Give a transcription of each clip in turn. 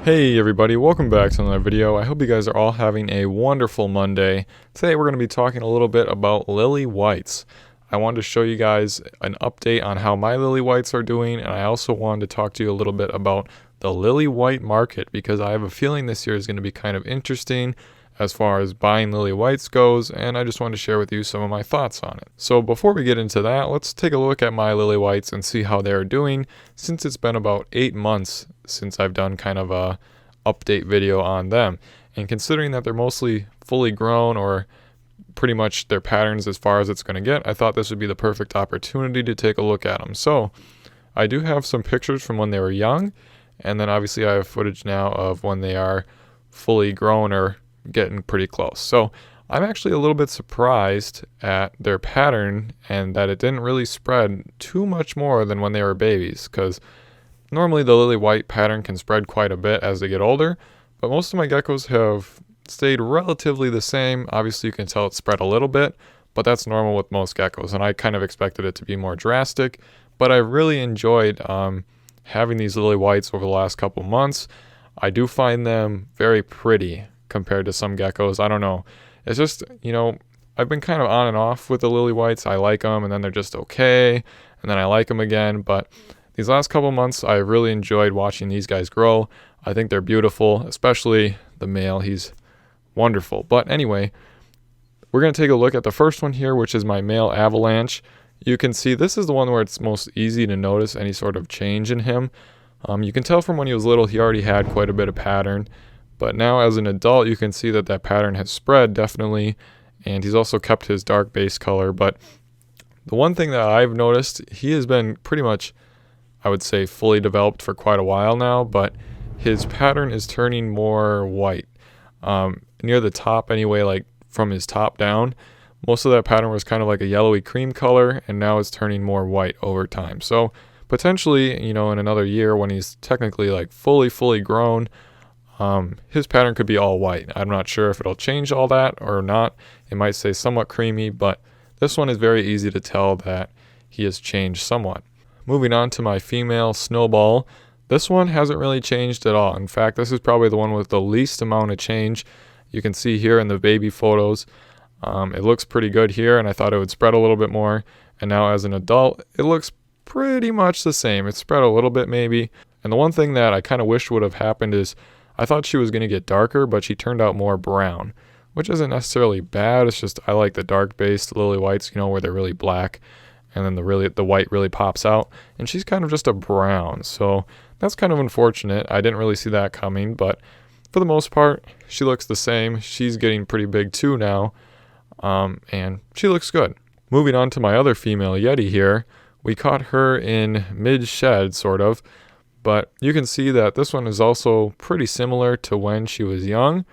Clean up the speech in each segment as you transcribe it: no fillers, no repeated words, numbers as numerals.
Hey everybody, welcome back to another video. I hope you guys are all having a wonderful Monday. Today we're going to be talking a little bit about Lilly Whites. I wanted to show you guys an update on how my Lilly Whites are doing, and I also wanted to talk to you a little bit about the Lilly White market because I have a feeling this year is going to be kind of interesting as far as buying Lilly Whites goes, and I just wanted to share with you some of my thoughts on it. So before we get into that, let's take a look at my Lilly Whites and see how they're doing since it's been about 8 months since I've done kind of a update video on them. And considering that they're mostly fully grown or pretty much their patterns as far as it's going to get, I thought this would be the perfect opportunity to take a look at them. So I do have some pictures from when they were young, and then obviously I have footage now of when they are fully grown or getting pretty close. So I'm actually a little bit surprised at their pattern and that it didn't really spread too much more than when they were babies, because normally the Lilly White pattern can spread quite a bit as they get older, but most of my geckos have stayed relatively the same. Obviously you can tell it spread a little bit, but that's normal with most geckos, and I kind of expected it to be more drastic. But I really enjoyed having these Lilly Whites over the last couple months. I do find them very pretty compared to some geckos. I don't know. It's just, I've been kind of on and off with the Lilly Whites. I like them, and then they're just okay, and then I like them again. But these last couple months, I really enjoyed watching these guys grow. I think they're beautiful, especially the male. He's wonderful. But anyway, we're going to take a look at the first one here, which is my male Avalanche. You can see this is the one where it's most easy to notice any sort of change in him. You can tell from when he was little, he already had quite a bit of pattern. But now as an adult, you can see that that pattern has spread definitely. And he's also kept his dark base color. But the one thing that I've noticed, he has been pretty much, I would say, fully developed for quite a while now. But his pattern is turning more white. Near the top anyway, like from his top down. Most of that pattern was kind of like a yellowy cream color. And now it's turning more white over time. So potentially, in another year when he's technically like fully grown, his pattern could be all white. I'm not sure if it'll change all that or not. It might stay somewhat creamy, but this one is very easy to tell that he has changed somewhat. Moving on to my female Snowball. This one hasn't really changed at all. In fact, this is probably the one with the least amount of change. You can see here in the baby photos, it looks pretty good here, and I thought it would spread a little bit more. And now as an adult, it looks pretty much the same. It's spread a little bit maybe. And the one thing that I kind of wish would have happened is I thought she was going to get darker, but she turned out more brown, which isn't necessarily bad. It's just I like the dark-based Lilly Whites, where they're really black, and then the white really pops out. And she's kind of just a brown, so that's kind of unfortunate. I didn't really see that coming, but for the most part, she looks the same. She's getting pretty big too now, and she looks good. Moving on to my other female Yeti here. We caught her in mid-shed, sort of. But you can see that this one is also pretty similar to when she was young.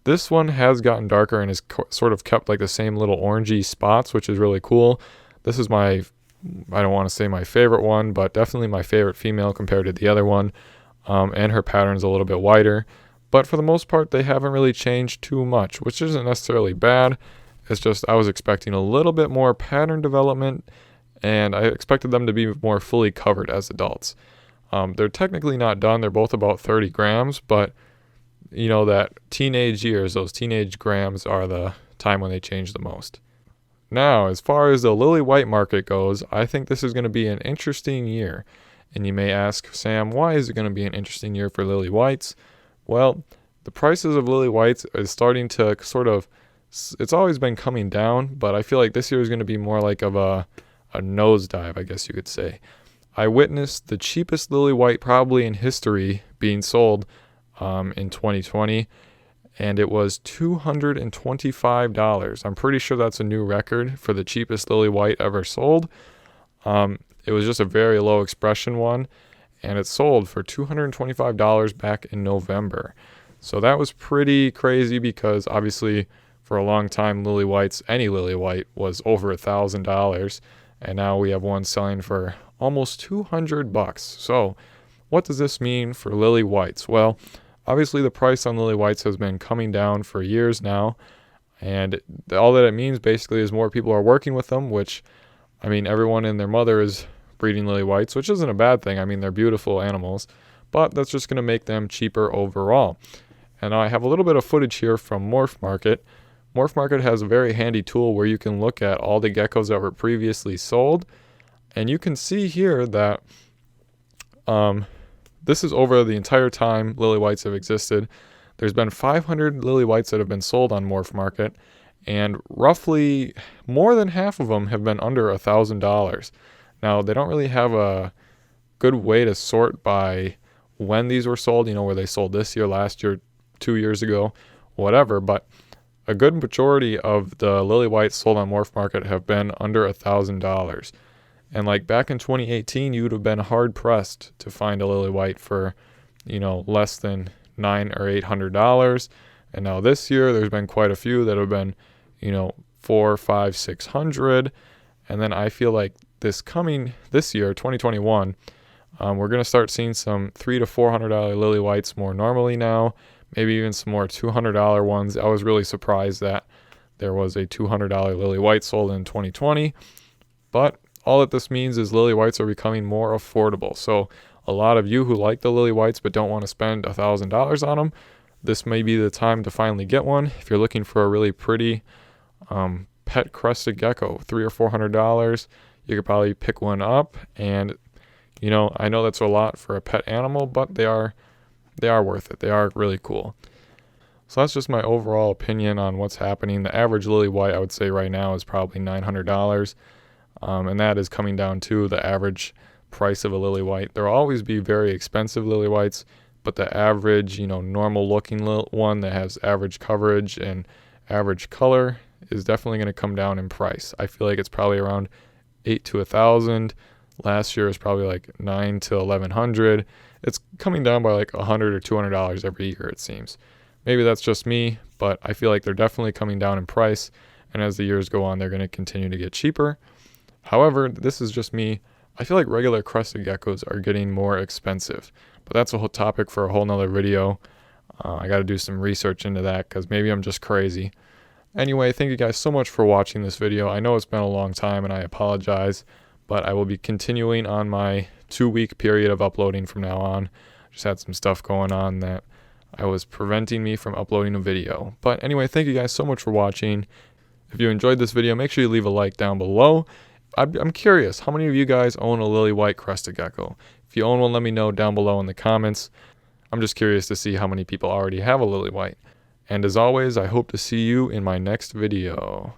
This one has gotten darker and is sort of kept like the same little orangey spots, which is really cool. This is I don't want to say my favorite one, but definitely my favorite female compared to the other one. And her pattern's a little bit wider. But for the most part, they haven't really changed too much, which isn't necessarily bad. It's just I was expecting a little bit more pattern development, and I expected them to be more fully covered as adults. They're technically not done. They're both about 30 grams, but that teenage years, those teenage grams are the time when they change the most. Now, as far as the Lilly White market goes, I think this is going to be an interesting year. And you may ask, Sam, why is it going to be an interesting year for Lilly Whites? Well, the prices of Lilly Whites is starting to it's always been coming down, but I feel like this year is going to be more like of a nosedive, I guess you could say. I witnessed the cheapest Lilly White probably in history being sold in 2020, and it was $225. I'm pretty sure that's a new record for the cheapest Lilly White ever sold. It was just a very low expression one, and it sold for $225 back in November. So that was pretty crazy because obviously for a long time any Lilly White was over $1,000, and now we have one selling for almost $200. So what does this mean for Lilly Whites? Well, obviously the price on Lilly Whites has been coming down for years now, and all that it means basically is more people are working with them, which, everyone and their mother is breeding Lilly Whites, which isn't a bad thing. They're beautiful animals, but that's just going to make them cheaper overall. And I have a little bit of footage here from Morph Market. Morph Market has a very handy tool where you can look at all the geckos that were previously sold. And you can see here that this is over the entire time Lilly Whites have existed. There's been 500 Lilly Whites that have been sold on Morph Market, and roughly more than half of them have been under $1,000. Now, they don't really have a good way to sort by when these were sold, where they sold this year, last year, 2 years ago, whatever, but a good majority of the Lilly Whites sold on Morph Market have been under $1,000. And like back in 2018, you would have been hard pressed to find a Lilly White for, less than $900 or $800. And now this year, there's been quite a few that have been, $400, $500, $600. And then I feel like this year, 2021, we're going to start seeing some $300 to $400 Lilly Whites more normally now. Maybe even some more $200 ones. I was really surprised that there was a $200 Lilly White sold in 2020. But all that this means is Lilly Whites are becoming more affordable. So a lot of you who like the Lilly Whites but don't want to spend $1,000 on them, this may be the time to finally get one. If you're looking for a really pretty pet crested gecko, $300 or $400, you could probably pick one up. And I know that's a lot for a pet animal, but they are worth it. They are really cool. So that's just my overall opinion on what's happening. The average Lilly White, I would say right now, is probably $900. And that is coming down to the average price of a Lilly White. There will always be very expensive Lilly Whites, but the average, normal looking one that has average coverage and average color is definitely going to come down in price. I feel like it's probably around $800 to $1,000. Last year was probably like $900 to $1,100. It's coming down by like $100 or $200 every year, it seems. Maybe that's just me, but I feel like they're definitely coming down in price. And as the years go on, they're going to continue to get cheaper. However, this is just me. I feel like regular crested geckos are getting more expensive, but that's a whole topic for a whole nother video. I got to do some research into that because maybe I'm just crazy. Anyway, thank you guys so much for watching this video. I know it's been a long time and I apologize, but I will be continuing on my 2-week period of uploading from now on. Just had some stuff going on that I was preventing me from uploading a video. But anyway, thank you guys so much for watching. If you enjoyed this video, make sure you leave a like down below. I'm curious, how many of you guys own a Lilly White crested gecko? If you own one, let me know down below in the comments. I'm just curious to see how many people already have a Lilly White. And as always, I hope to see you in my next video.